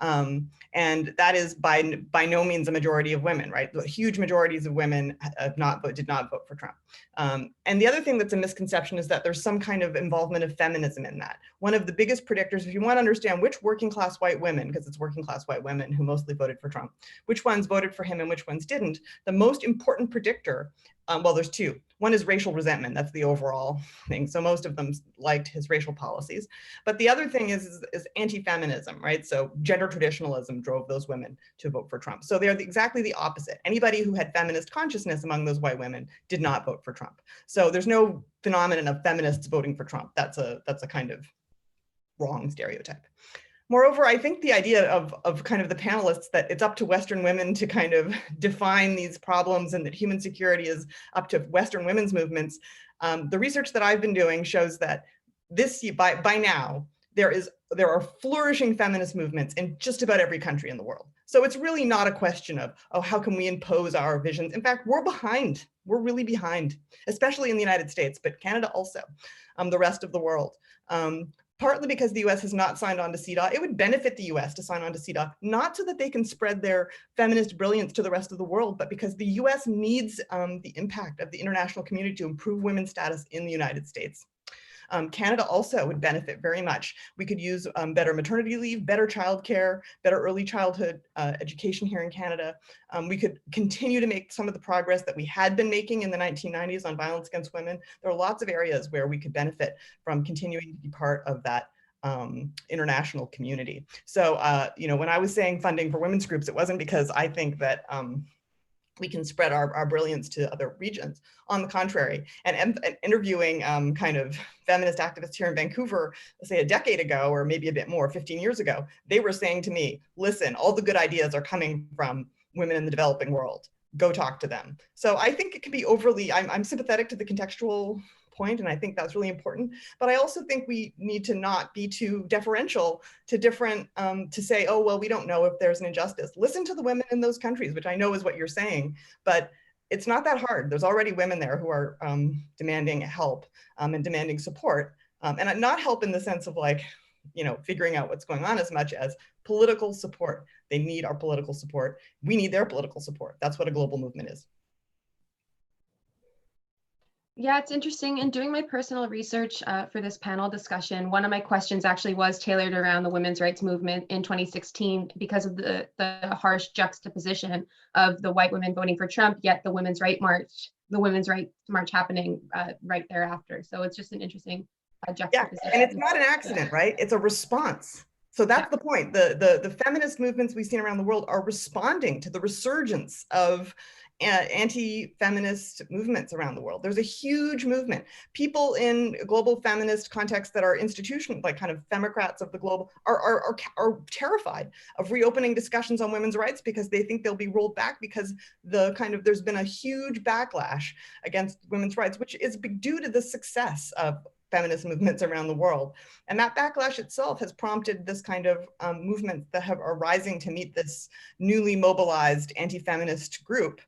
And that is by no means a majority of women, right? Huge majorities of women did not vote for Trump. And the other thing that's a misconception is that there's some kind of involvement of feminism in that. One of the biggest predictors, if you want to understand which working class white women, because it's working class white women who mostly voted for Trump, which ones voted for him and which ones didn't, the most important predictor, well, there's two. One is racial resentment. That's the overall thing. So most of them liked his racial policies. But the other thing is anti-feminism, right? So gender traditionalism drove those women to vote for Trump. So they're exactly the opposite. Anybody who had feminist consciousness among those white women did not vote for Trump. So there's no phenomenon of feminists voting for Trump. That's a kind of wrong stereotype. Moreover, I think the idea of kind of the panelists that it's up to Western women to kind of define these problems and that human security is up to Western women's movements, the research that I've been doing shows that by now, there are flourishing feminist movements in just about every country in the world. So it's really not a question of, oh, how can we impose our visions? In fact, we're behind. We're really behind, especially in the United States, but Canada also, the rest of the world. Partly because the US has not signed on to CEDAW. It would benefit the US to sign on to CEDAW, not so that they can spread their feminist brilliance to the rest of the world, but because the US needs the impact of the international community to improve women's status in the United States. Canada also would benefit very much. We could use better maternity leave, better childcare, better early childhood education here in Canada. We could continue to make some of the progress that we had been making in the 1990s on violence against women. There are lots of areas where we could benefit from continuing to be part of that international community. So, when I was saying funding for women's groups, it wasn't because I think that we can spread our brilliance to other regions. On the contrary, and interviewing kind of feminist activists here in Vancouver, say a decade ago, or maybe a bit more, 15 years ago, they were saying to me, listen, all the good ideas are coming from women in the developing world. Go talk to them. So I think it can be overly, I'm sympathetic to the contextual point, and I think that's really important. But I also think we need to not be too deferential to different, to say, oh, well, we don't know if there's an injustice. Listen to the women in those countries, which I know is what you're saying, but it's not that hard. There's already women there who are demanding help and demanding support. And not help in the sense of like, you know, figuring out what's going on as much as political support. They need our political support. We need their political support. That's what a global movement is. Yeah, it's interesting. In doing my personal research for this panel discussion, one of my questions actually was tailored around the women's rights movement in 2016 because of the harsh juxtaposition of the white women voting for Trump, yet the women's rights march happening right thereafter. So it's just an interesting juxtaposition. Yeah, and it's not an accident, right? It's a response. So that's the point. The feminist movements we've seen around the world are responding to the resurgence of anti-feminist movements around the world. There's a huge movement. People in global feminist contexts that are institutional, like kind of femocrats of the globe, are terrified of reopening discussions on women's rights because they think they'll be rolled back because there's been a huge backlash against women's rights, which is due to the success of feminist movements around the world. And that backlash itself has prompted this kind of movement that are rising to meet this newly mobilized anti-feminist group.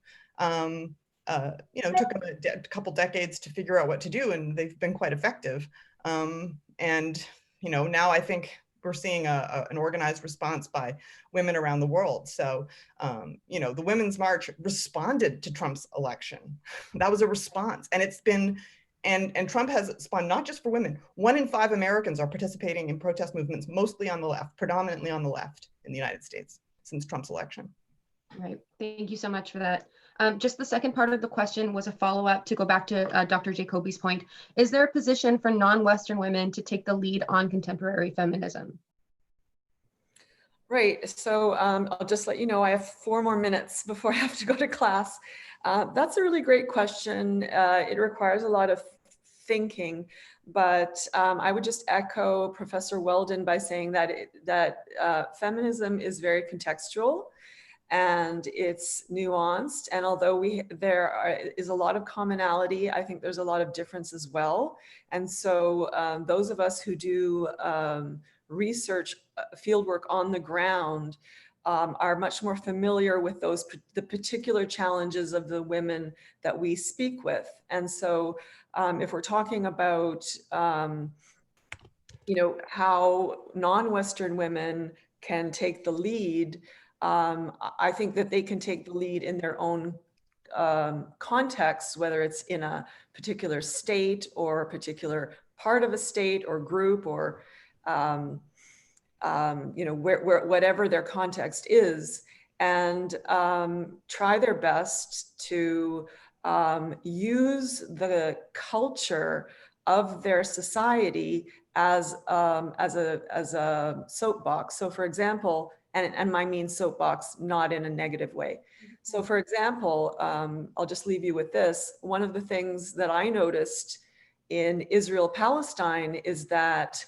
You know, took them a couple decades to figure out what to do, and they've been quite effective. And, you know, now I think we're seeing an organized response by women around the world. So, you know, the Women's March responded to Trump's election. That was a response, and it's been, and Trump has spawned not just for women. 1 in 5 Americans are participating in protest movements, mostly on the left, predominantly on the left in the United States since Trump's election. Right. Thank you so much for that. Just the second part of the question was a follow-up to go back to Dr. Jacoby's point. Is there a position for non-Western women to take the lead on contemporary feminism? Right. So I'll just let you know, I have 4 more minutes before I have to go to class. That's a really great question. It requires a lot of thinking, but I would just echo Professor Weldon by saying that feminism is very contextual and it's nuanced. And although there is a lot of commonality, I think there's a lot of difference as well. And so those of us who do research fieldwork on the ground are much more familiar with the particular challenges of the women that we speak with. And so if we're talking about, you know, how non-Western women can take the lead, I think that they can take the lead in their own context, whether it's in a particular state or a particular part of a state or group or you know, whatever their context is, and try their best to use the culture of their society as a soapbox. So, for example, and I mean soapbox not in a negative way. So, for example, I'll just leave you with this. One of the things that I noticed in Israel-Palestine is that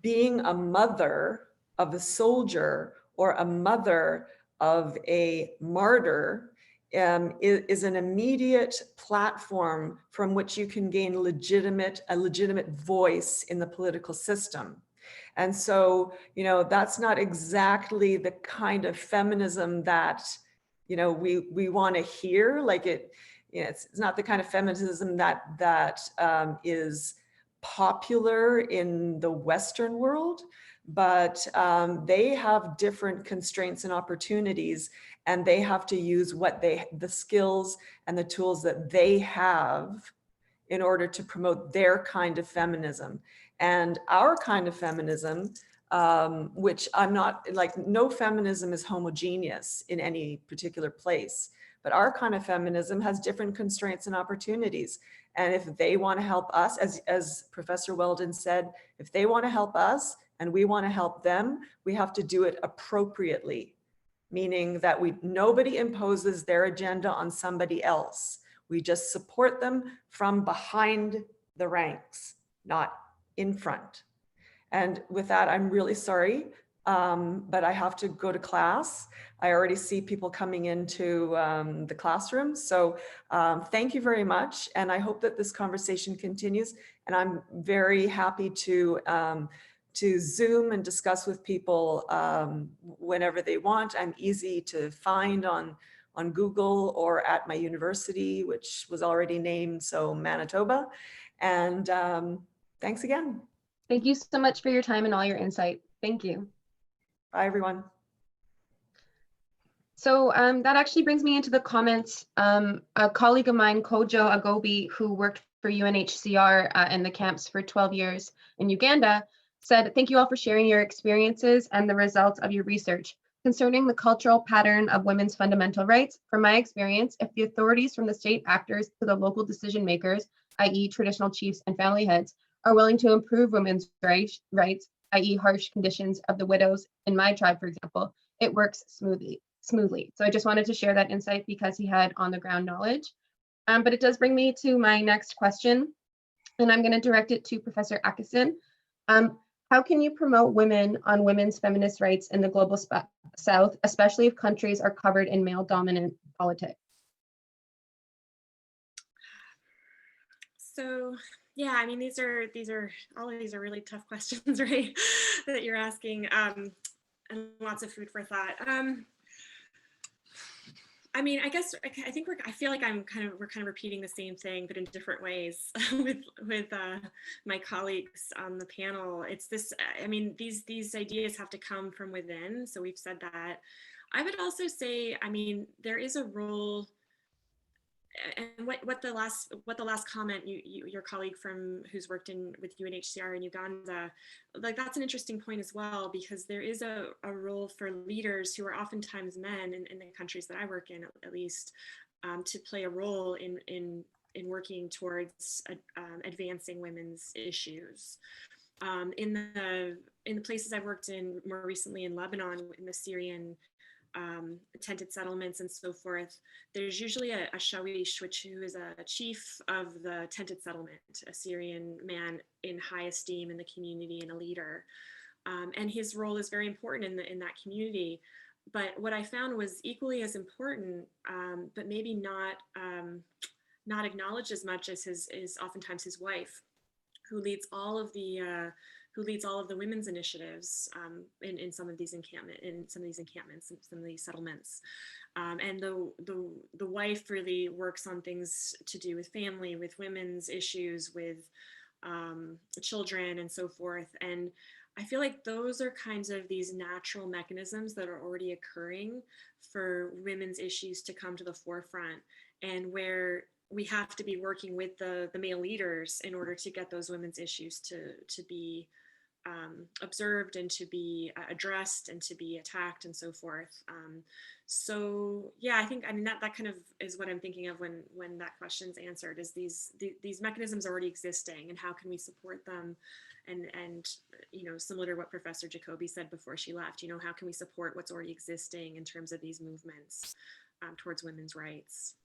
being a mother of a soldier or a mother of a martyr is an immediate platform from which you can gain a legitimate voice in the political system. And so, you know, that's not exactly the kind of feminism that, you know, we want to hear. Like it, you know, it's not the kind of feminism that is popular in the Western world, but they have different constraints and opportunities, and they have to use the skills and the tools that they have in order to promote their kind of feminism. And our kind of feminism, which I'm not, like, no feminism is homogeneous in any particular place, but our kind of feminism has different constraints and opportunities. And if they want to help us, as Professor Weldon said, if they want to help us and we want to help them, we have to do it appropriately, meaning that nobody imposes their agenda on somebody else. We just support them from behind the ranks, not in front. And with that, I'm really sorry, but I have to go to class. I already see people coming into the classroom. So thank you very much. And I hope that this conversation continues. And I'm very happy to Zoom and discuss with people whenever they want. I'm easy to find on Google or at my university, which was already named, so Manitoba. And thanks again. Thank you so much for your time and all your insight. Thank you. Bye, everyone. So that actually brings me into the comments. A colleague of mine, Kojo Agobi, who worked for UNHCR in the camps for 12 years in Uganda, said, "Thank you all for sharing your experiences and the results of your research. Concerning the cultural pattern of women's fundamental rights, from my experience, if the authorities from the state actors to the local decision makers, i.e. traditional chiefs and family heads, are willing to improve women's rights, i.e. harsh conditions of the widows in my tribe, for example, it works smoothly. So I just wanted to share that insight because he had on the ground knowledge. But it does bring me to my next question, and I'm going to direct it to Professor Akesson. How can you promote women on women's feminist rights in the global South, especially if countries are covered in male-dominant politics? So, yeah, I mean, all of these are really tough questions, right? That you're asking, and lots of food for thought. I mean, I guess I feel like we're kind of repeating the same thing, but in different ways with my colleagues on the panel. It's this. I mean, these ideas have to come from within. So we've said that. I would also say, I mean, there is a role. And what the last comment your colleague who's worked with UNHCR in Uganda, like, that's an interesting point as well, because there is a role for leaders who are oftentimes men in the countries that I work in, at least, to play a role in working towards advancing women's issues. In the places I've worked in more recently in Lebanon, in the Syrian tented settlements and so forth, there's usually a shawish, who is a chief of the tented settlement, a Syrian man in high esteem in the community and a leader. And his role is very important in that community. But what I found was equally as important, but maybe not acknowledged as much as is oftentimes his wife, who leads all of the women's initiatives in some of these encampments, and some of these settlements. And the wife really works on things to do with family, with women's issues, with children, and so forth. And I feel like those are kinds of these natural mechanisms that are already occurring for women's issues to come to the forefront, and where we have to be working with the male leaders in order to get those women's issues to be observed and to be addressed and to be attacked and so forth. So yeah, I mean that kind of is what I'm thinking of when that question's answered, is these mechanisms already existing, and how can we support them? And similar to what Professor Jacoby said before she left, how can we support what's already existing in terms of these movements towards women's rights?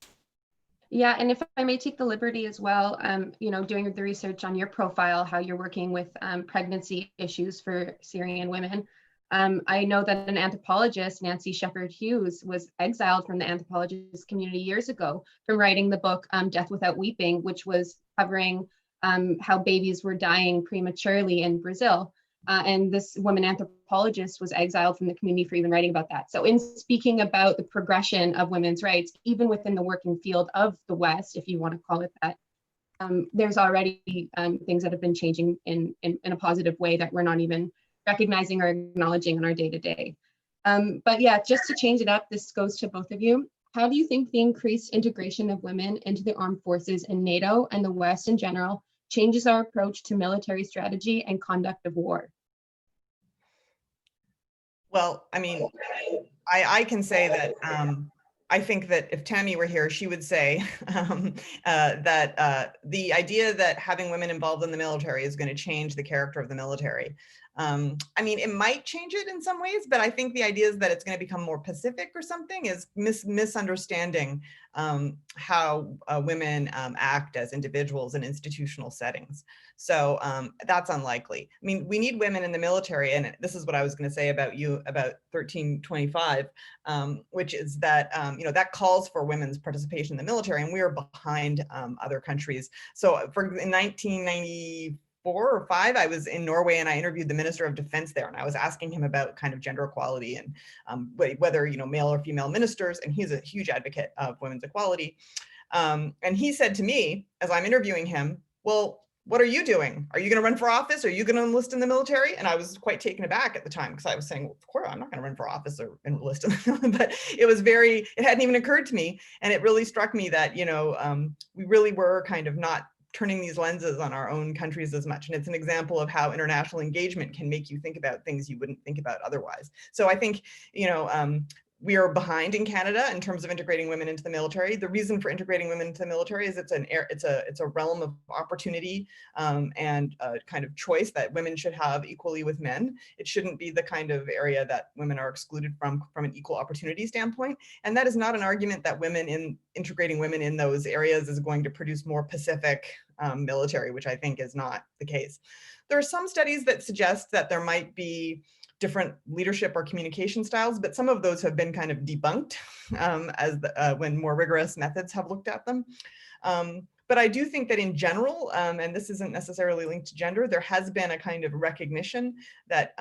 Yeah, and if I may take the liberty as well, doing the research on your profile, how you're working with pregnancy issues for Syrian women. I know that an anthropologist, Nancy Shepard Hughes, was exiled from the anthropologist community years ago from writing the book Death Without Weeping, which was covering how babies were dying prematurely in Brazil. And this woman anthropologist was exiled from the community for even writing about that. So in speaking about the progression of women's rights, even within the working field of the West, if you want to call it that, there's already things that have been changing in a positive way that we're not even recognizing or acknowledging in our day-to-day. But yeah, just to change it up, this goes to both of you. How do you think the increased integration of women into the armed forces in NATO and the West in general changes our approach to military strategy and conduct of war? Well, I mean, I can say that I think that if Tami were here, she would say that the idea that having women involved in the military is going to change the character of the military I mean, it might change it in some ways, but I think the idea is that it's going to become more pacific or something is misunderstanding how women act as individuals in institutional settings. So that's unlikely. I mean, we need women in the military, and this is what I was going to say about you about 1325, which is that that calls for women's participation in the military, and we are behind other countries. So in 1994 or 5, I was in Norway and I interviewed the Minister of Defense there, and I was asking him about kind of gender equality and whether male or female ministers, and he's a huge advocate of women's equality. And he said to me as I'm interviewing him, "Well, what are you doing? Are you going to run for office? Are you going to enlist in the military?" And I was quite taken aback at the time because I was saying, well, of course, I'm not going to run for office or enlist in the military. But it hadn't even occurred to me. And it really struck me that, we really were kind of not turning these lenses on our own countries as much. And it's an example of how international engagement can make you think about things you wouldn't think about otherwise. So I think, we are behind in Canada in terms of integrating women into the military. The reason for integrating women into the military is it's a realm of opportunity and a kind of choice that women should have equally with men. It shouldn't be the kind of area that women are excluded from an equal opportunity standpoint. And that is not an argument that integrating women in those areas is going to produce more pacific military, which I think is not the case. There are some studies that suggest that there might be different leadership or communication styles, but some of those have been kind of debunked when more rigorous methods have looked at them. But I do think that in general, and this isn't necessarily linked to gender, there has been a kind of recognition that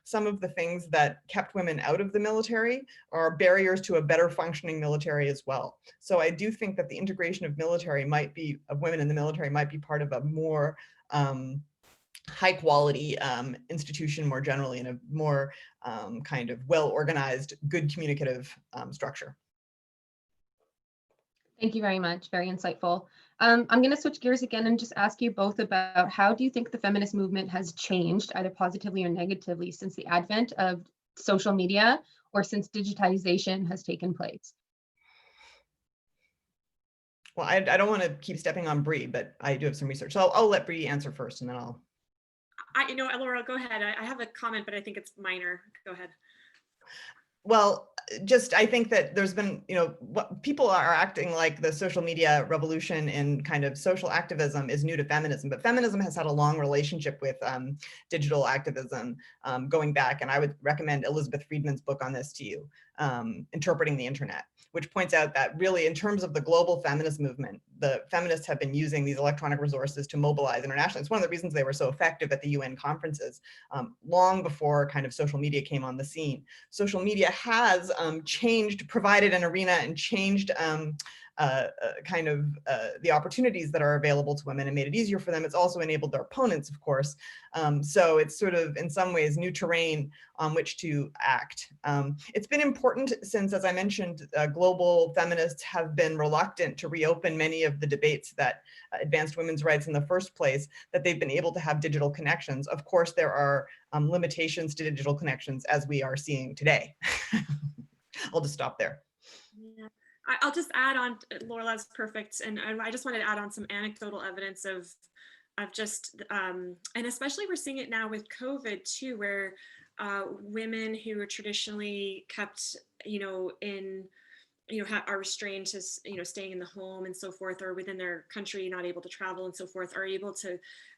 some of the things that kept women out of the military are barriers to a better functioning military as well. So I do think that the integration of women in the military might be part of a more high quality institution more generally, in a more kind of well-organized, good communicative structure. Thank you very much. Very insightful. I'm going to switch gears again and just ask you both about how do you think the feminist movement has changed, either positively or negatively, since the advent of social media or since digitization has taken place? Well, I don't want to keep stepping on Bree, but I do have some research. So I'll let Bree answer first, and then I'll. Laurel, go ahead. I have a comment, but I think it's minor. Go ahead. Well, I think that there's been, what people are acting like the social media revolution in kind of social activism is new to feminism, but feminism has had a long relationship with digital activism going back. And I would recommend Elizabeth Friedman's book on this to you, Interpreting the Internet, which points out that really in terms of the global feminist movement, the feminists have been using these electronic resources to mobilize internationally. It's one of the reasons they were so effective at the UN conferences long before kind of social media came on the scene. Social media has provided an arena and changed the opportunities that are available to women and made it easier for them. It's also enabled their opponents, of course. So it's sort of, in some ways, new terrain on which to act. It's been important since, as I mentioned, global feminists have been reluctant to reopen many of the debates that advanced women's rights in the first place, that they've been able to have digital connections. Of course, there are limitations to digital connections, as we are seeing today. I'll just stop there. Yeah. I'll just add on, Laurel, that's perfect. And I just wanted to add on some anecdotal evidence of just, and especially we're seeing it now with COVID too, where women who are traditionally kept, are restrained to, staying in the home and so forth, or within their country, not able to travel and so forth, are able to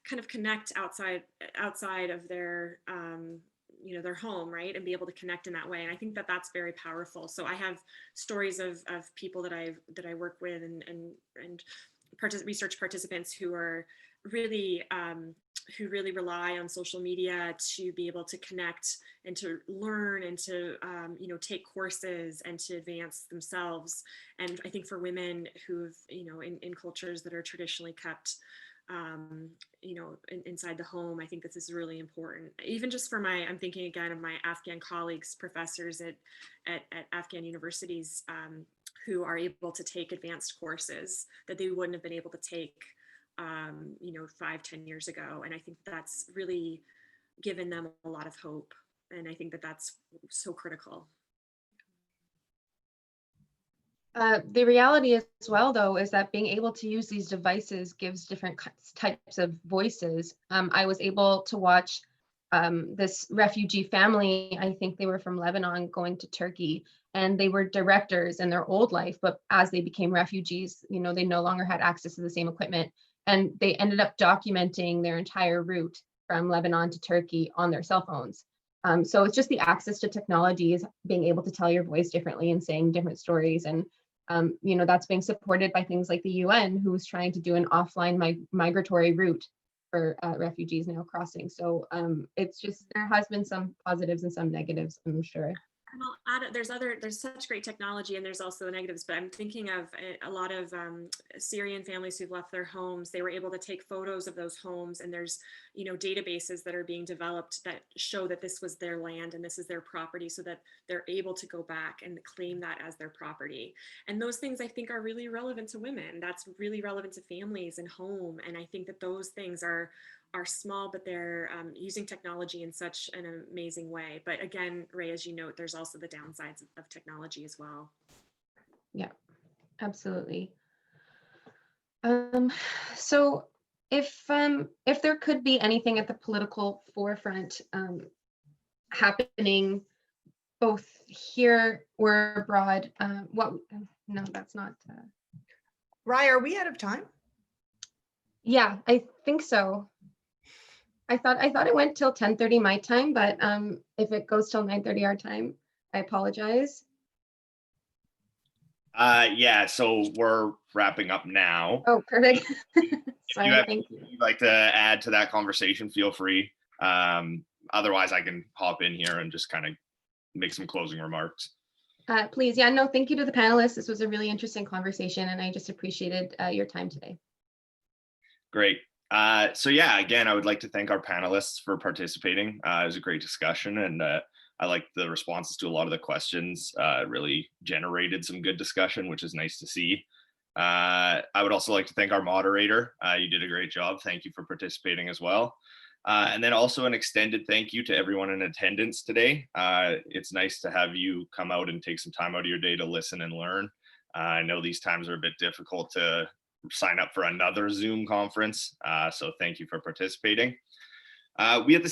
kind of connect outside of their, their home, right, and be able to connect in that way. And I think that that's very powerful. So I have stories of people that I work with and research participants who are really who really rely on social media to be able to connect and to learn and to take courses and to advance themselves. And I think for women who've in cultures that are traditionally kept inside the home, I think this is really important. Even just for I'm thinking again of my Afghan colleagues, professors at Afghan universities who are able to take advanced courses that they wouldn't have been able to take 5-10 years ago. And I think that's really given them a lot of hope. And I think that that's so critical. The reality as well, though, is that being able to use these devices gives different types of voices. I was able to watch this refugee family, I think they were from Lebanon, going to Turkey, and they were directors in their old life, but as they became refugees, you know, they no longer had access to the same equipment, and they ended up documenting their entire route from Lebanon to Turkey on their cell phones. So it's just the access to technology, is being able to tell your voice differently and saying different stories. And, you know, that's being supported by things like the UN, who's trying to do an offline migratory route for refugees now crossing. So it's just, there has been some positives and some negatives, I'm sure. And I'll add, there's such great technology, and there's also the negatives, but I'm thinking of a lot of Syrian families who've left their homes. They were able to take photos of those homes, and there's, you know, databases that are being developed that show that this was their land and this is their property, so that they're able to go back and claim that as their property. And those things I think are really relevant to women. That's really relevant to families and home. And I think that those things are small, but they're using technology in such an amazing way. But again, Ray, as you note, there's also the downsides of technology as well. Yeah, absolutely. So if there could be anything at the political forefront happening both here or abroad, no, that's not. Rye, are we out of time? Yeah, I think so. I thought it went till 10:30 my time, but if it goes till 9:30 our time, I apologize. Yeah, so we're wrapping up now. Oh, perfect. If Sorry, you have thank you. anything you'd like to add to that conversation, feel free. Otherwise, I can hop in here and just kind of make some closing remarks. Please, yeah, no, thank you to the panelists. This was a really interesting conversation, and I just appreciated your time today. Great. So yeah, again, I would like to thank our panelists for participating. It was a great discussion, and I liked the responses to a lot of the questions. It really generated some good discussion, which is nice to see. I would also like to thank our moderator. You did a great job. Thank you for participating as well. And then also an extended thank you to everyone in attendance today. It's nice to have you come out and take some time out of your day to listen and learn. I know these times are a bit difficult to sign up for another Zoom conference. So thank you for participating. We at the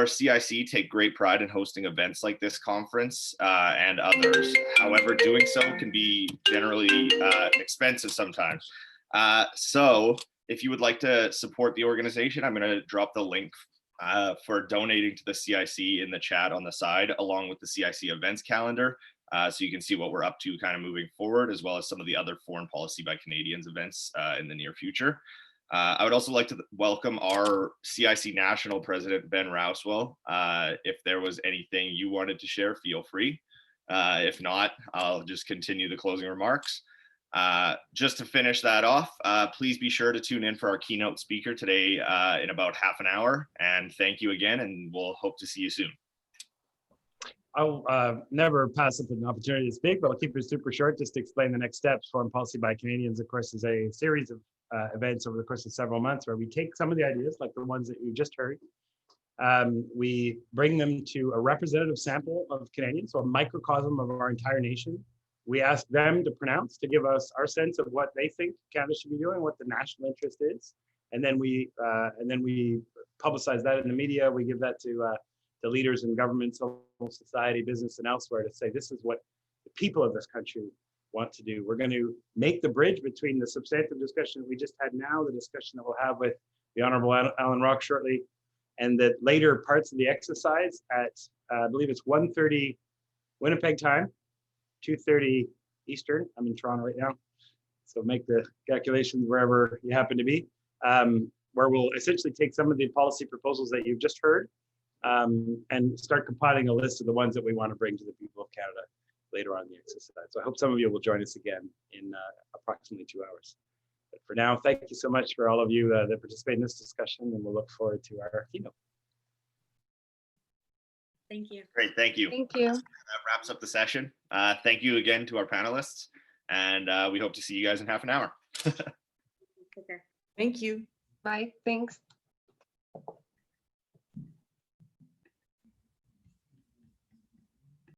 CIC take great pride in hosting events like this conference and others. However, doing so can be generally expensive sometimes. So if you would like to support the organization, I'm going to drop the link for donating to the CIC in the chat on the side, along with the CIC events calendar. So you can see what we're up to kind of moving forward, as well as some of the other Foreign Policy by Canadians events in the near future. I would also like to welcome our CIC National President, Ben Rouswell. If there was anything you wanted to share, feel free. If not, I'll just continue the closing remarks. Just to finish that off, please be sure to tune in for our keynote speaker today in about half an hour. And thank you again, and we'll hope to see you soon. I'll never pass up an opportunity to speak, but I'll keep it super short just to explain the next steps. Foreign Policy by Canadians, of course, is a series of events over the course of several months where we take some of the ideas, like the ones that you just heard, we bring them to a representative sample of Canadians, so a microcosm of our entire nation. We ask them to pronounce, to give us our sense of what they think Canada should be doing, what the national interest is, and then we publicize that in the media. We give that to the leaders in government, civil society, business, and elsewhere to say this is what the people of this country want to do. We're going to make the bridge between the substantive discussion that we just had now, the discussion that we'll have with the Honorable Alan Rock shortly, and the later parts of the exercise at, I believe it's 1:30 Winnipeg time, 2:30 Eastern. I'm in Toronto right now, so make the calculations wherever you happen to be, where we'll essentially take some of the policy proposals that you've just heard and start compiling a list of the ones that we want to bring to the people of Canada later on in the exercise. So I hope some of you will join us again in approximately 2 hours. But for now, thank you so much for all of you that participate in this discussion, and we'll look forward to our keynote. Thank you. Great, thank you. Thank you. That wraps up the session. Thank you again to our panelists, and we hope to see you guys in half an hour. Take care. Thank you. Bye. Thanks.